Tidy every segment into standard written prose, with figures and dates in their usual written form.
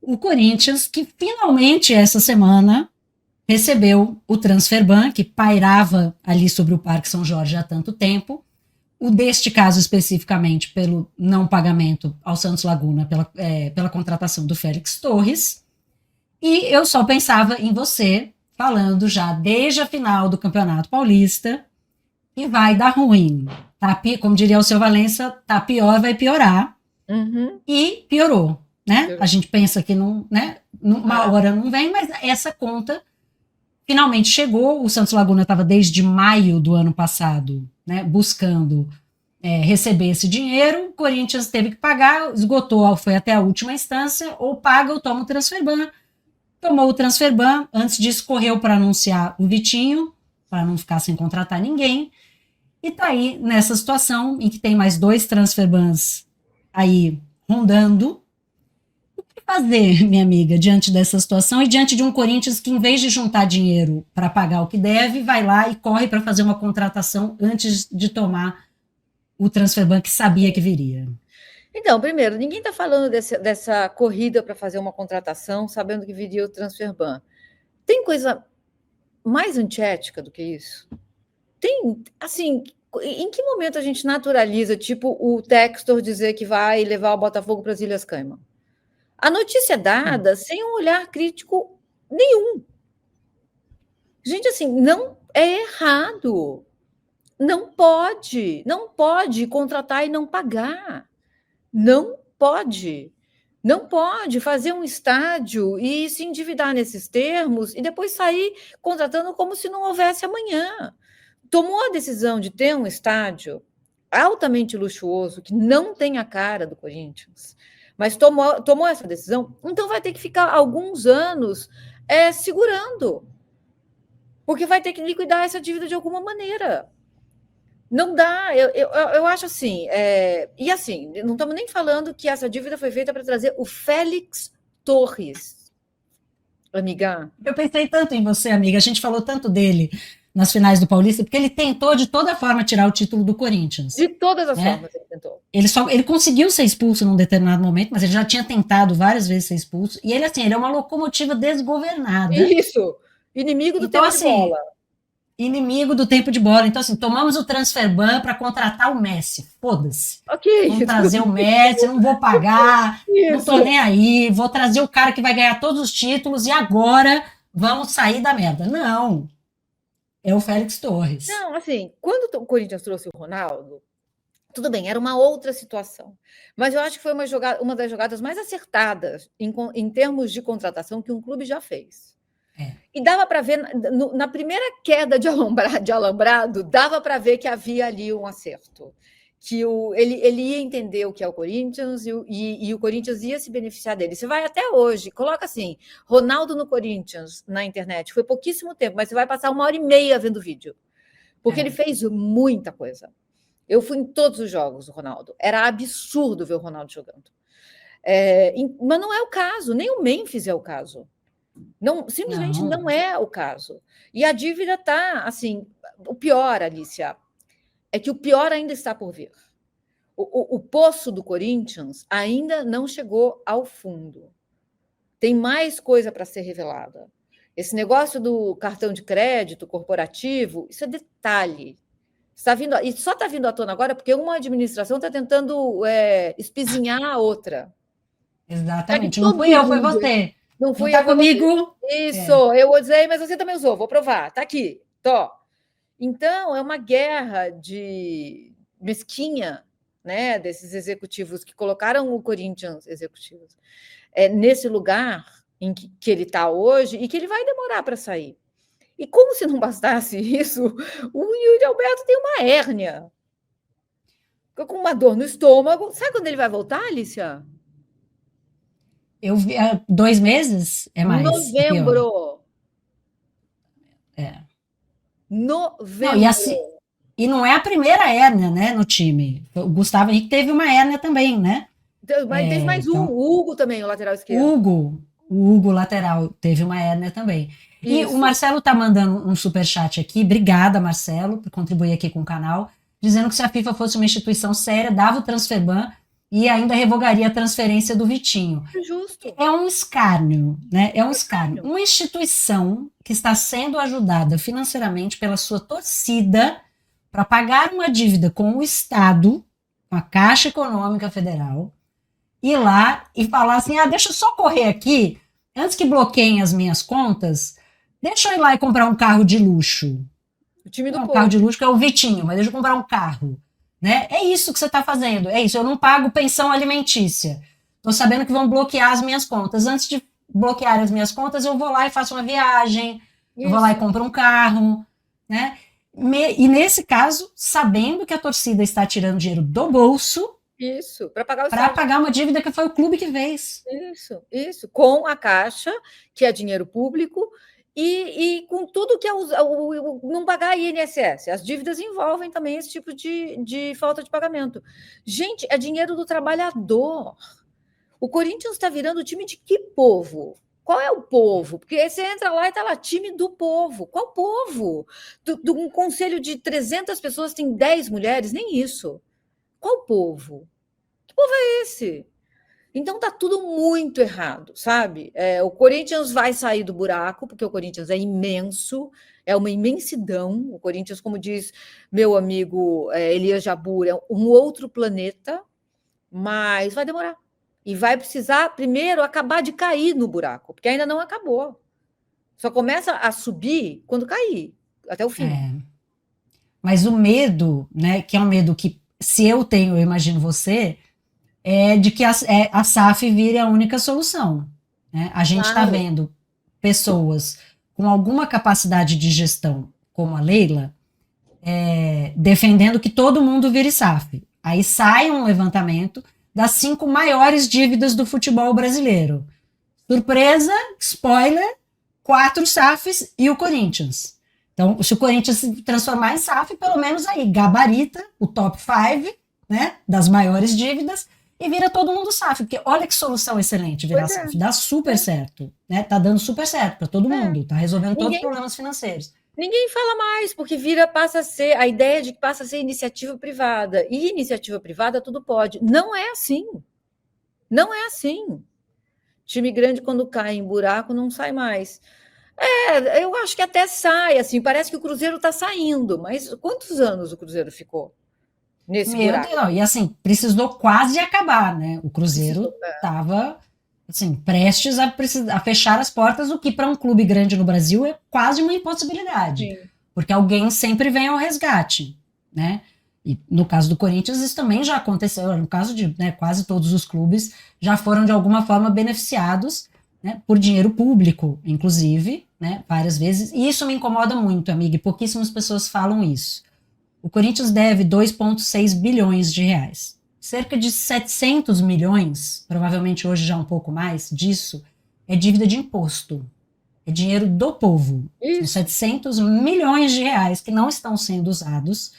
O Corinthians, que finalmente essa semana recebeu o transferban, que pairava ali sobre o Parque São Jorge há tanto tempo, o deste caso especificamente pelo não pagamento ao Santos Laguna pela contratação do Félix Torres. E eu só pensava em você, falando já desde a final do Campeonato Paulista, que vai dar ruim. Tá, como diria o seu Valença, tá pior, vai piorar. Uhum. E piorou, né? Piorou. A gente pensa que não, né? Uma hora não vem, mas essa conta finalmente chegou. O Santos Laguna estava desde maio do ano passado, né, buscando receber esse dinheiro. O Corinthians teve que pagar, esgotou, foi até a última instância, ou paga ou toma o transferban. Tomou o transferban, antes disso correu para anunciar o Vitinho, para não ficar sem contratar ninguém. E tá aí nessa situação em que tem mais 2 transferbans aí rondando. O que fazer, minha amiga, diante dessa situação e diante de um Corinthians que, em vez de juntar dinheiro para pagar o que deve, vai lá e corre para fazer uma contratação antes de tomar o transferban que sabia que viria? Então, primeiro, ninguém está falando dessa corrida para fazer uma contratação sabendo que viria o transferban. Tem coisa mais antiética do que isso? Tem, assim, em que momento a gente naturaliza, tipo, o Textor dizer que vai levar o Botafogo para as Ilhas Caimão? A notícia é dada sem um olhar crítico nenhum. Gente, assim, não é errado. Não pode contratar e não pagar. Não pode. Não pode fazer um estádio e se endividar nesses termos e depois sair contratando como se não houvesse amanhã. Tomou a decisão de ter um estádio altamente luxuoso, que não tem a cara do Corinthians, mas tomou essa decisão, então vai ter que ficar alguns anos segurando, porque vai ter que liquidar essa dívida de alguma maneira. Não dá, eu acho assim, e assim, não estamos nem falando que essa dívida foi feita para trazer o Félix Torres, amiga. Eu pensei tanto em você, amiga, a gente falou tanto dele nas finais do Paulista, porque ele tentou de toda forma tirar o título do Corinthians. De todas as Né? formas ele tentou. Ele conseguiu ser expulso num determinado momento, mas ele já tinha tentado várias vezes ser expulso. E ele, assim, ele é uma locomotiva desgovernada. Isso, inimigo do Então, tempo de assim, bola. inimigo do tempo de bola. Então, assim, tomamos o transferban para contratar o Messi. Foda-se. Ok. Vamos trazer o Messi, não vou pagar, não tô nem aí, vou trazer o cara que vai ganhar todos os títulos e agora vamos sair da merda. Não. É o Félix Torres. Não, assim, quando o Corinthians trouxe o Ronaldo, tudo bem, era uma outra situação. Mas eu acho que foi uma das jogadas mais acertadas em termos de contratação que um clube já fez. E dava para ver, na primeira queda de alambrado, dava para ver que havia ali um acerto. Que ele ia entender o que é o Corinthians e o Corinthians ia se beneficiar dele. Você vai até hoje, coloca assim, Ronaldo no Corinthians na internet. Foi pouquíssimo tempo, mas você vai passar 1h30 vendo vídeo. Porque ele fez muita coisa. Eu fui em todos os jogos do Ronaldo. Era absurdo ver o Ronaldo jogando. Mas não é o caso, nem o Memphis é o caso. Não, simplesmente não é o caso. E a dívida está, assim, o pior, Alicia, é que o pior ainda está por vir. O poço do Corinthians ainda não chegou ao fundo. Tem mais coisa para ser revelada. Esse negócio do cartão de crédito corporativo, isso é detalhe. Está vindo, e só está vindo à tona agora porque uma administração está tentando espizinhar a outra. Exatamente. Não fui eu, foi você. Não fui tá eu, comigo? Isso, eu usei, mas você também usou. Vou provar. Está aqui. Tô. Então, é uma guerra de mesquinha, né, desses executivos que colocaram o Corinthians, executivos, nesse lugar em que ele está hoje e que ele vai demorar para sair. E como se não bastasse isso, o Yuri Alberto tem uma hérnia. Ficou com uma dor no estômago. Sabe quando ele vai voltar, Alicia? Eu vi 2 meses? É mais. Novembro. Não, e, assim, e não é a primeira hérnia, né, no time. O Gustavo Henrique teve uma hérnia também, né? Mas teve mais um, o Hugo também, o lateral esquerdo. O Hugo, lateral, teve uma hérnia também. Isso. E o Marcelo tá mandando um superchat aqui. Obrigada, Marcelo, por contribuir aqui com o canal, dizendo que se a FIFA fosse uma instituição séria, dava o transferban e ainda revogaria a transferência do Vitinho. Justo. É um escárnio, né? É um escárnio. Uma instituição que está sendo ajudada financeiramente pela sua torcida para pagar uma dívida com o Estado, com a Caixa Econômica Federal, ir lá e falar assim, deixa eu só correr aqui, antes que bloqueiem as minhas contas, deixa eu ir lá e comprar um carro de luxo. O time do povo. Carro de luxo que é o Vitinho, mas deixa eu comprar um carro. Né? É isso que você está fazendo, é isso. Eu não pago pensão alimentícia. Estou sabendo que vão bloquear as minhas contas. Antes de bloquear as minhas contas, eu vou lá e faço uma viagem, eu vou lá e compro um carro. Né? E nesse caso, sabendo que a torcida está tirando dinheiro do bolso para pagar uma dívida que foi o clube que fez. Isso. Com a Caixa, que é dinheiro público, e com tudo que é não pagar INSS. As dívidas envolvem também esse tipo de falta de pagamento. Gente, é dinheiro do trabalhador. O Corinthians está virando time de que povo? Qual é o povo? Porque você entra lá e está lá, time do povo. Qual povo? Um conselho de 300 pessoas tem 10 mulheres? Nem isso. Qual povo? Que povo é esse? Então tá tudo muito errado, sabe? O Corinthians vai sair do buraco, porque o Corinthians é imenso, é uma imensidão. O Corinthians, como diz meu amigo Elias Jabur, é um outro planeta, mas vai demorar. E vai precisar, primeiro, acabar de cair no buraco, porque ainda não acabou. Só começa a subir quando cair, até o fim. Mas o medo, né, que é um medo que, se eu tenho, eu imagino você, é de que a SAF vire a única solução. Né? A gente está vendo pessoas com alguma capacidade de gestão, como a Leila, defendendo que todo mundo vire SAF. Aí sai um levantamento das 5 maiores dívidas do futebol brasileiro. Surpresa, spoiler, 4 SAFs e o Corinthians. Então, se o Corinthians se transformar em SAF, pelo menos aí gabarita o top 5, né, das maiores dívidas, e vira todo mundo SAF, porque olha que solução excelente virar SAF, dá super certo, né? Tá dando super certo para todo mundo, tá resolvendo todos os problemas financeiros. Ninguém fala mais, porque passa a ser a ideia de que passa a ser iniciativa privada, e iniciativa privada tudo pode. Não é assim. Não é assim. Time grande, quando cai em buraco, não sai mais. Eu acho que até sai, assim, parece que o Cruzeiro está saindo, mas quantos anos o Cruzeiro ficou? Nesse buraco. Deus, não. E assim, precisou quase acabar, né? O Cruzeiro estava assim, prestes a fechar as portas, o que para um clube grande no Brasil é quase uma impossibilidade. Sim. Porque alguém sempre vem ao resgate, né? E no caso do Corinthians, isso também já aconteceu. No caso de quase todos os clubes já foram de alguma forma beneficiados, né, por dinheiro público, inclusive, né, várias vezes. E isso me incomoda muito, amiga, e pouquíssimas pessoas falam isso. O Corinthians deve 2,6 bilhões de reais. Cerca de 700 milhões, provavelmente hoje já um pouco mais disso, é dívida de imposto. É dinheiro do povo. São 700 milhões de reais que não estão sendo usados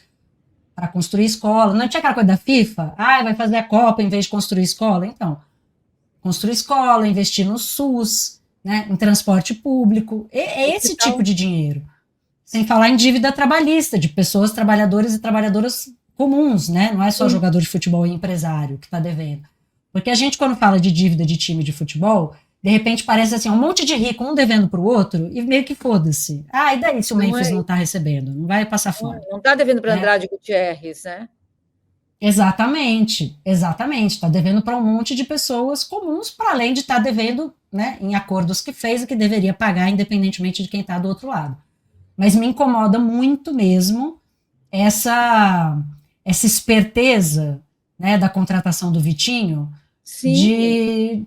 para construir escola. Não tinha aquela coisa da FIFA? Vai fazer a Copa em vez de construir escola? Então, construir escola, investir no SUS, né, em transporte público. É esse tipo de dinheiro. Sem falar em dívida trabalhista, de pessoas, trabalhadores e trabalhadoras comuns, né? Não é só jogador de futebol e empresário que está devendo. Porque a gente, quando fala de dívida de time de futebol, de repente parece assim, um monte de rico, um devendo para o outro, e meio que foda-se. E daí se o Memphis não está recebendo? Não vai passar fome. Não está devendo para Andrade Gutierrez, né? Exatamente. Está devendo para um monte de pessoas comuns, para além de estar devendo, né, em acordos que fez e que deveria pagar, independentemente de quem está do outro lado. Mas me incomoda muito mesmo essa esperteza, né, da contratação do Vitinho. Sim. De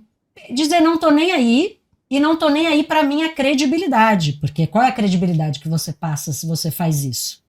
dizer não tô nem aí, e não tô nem aí para minha credibilidade, porque qual é a credibilidade que você passa se você faz isso?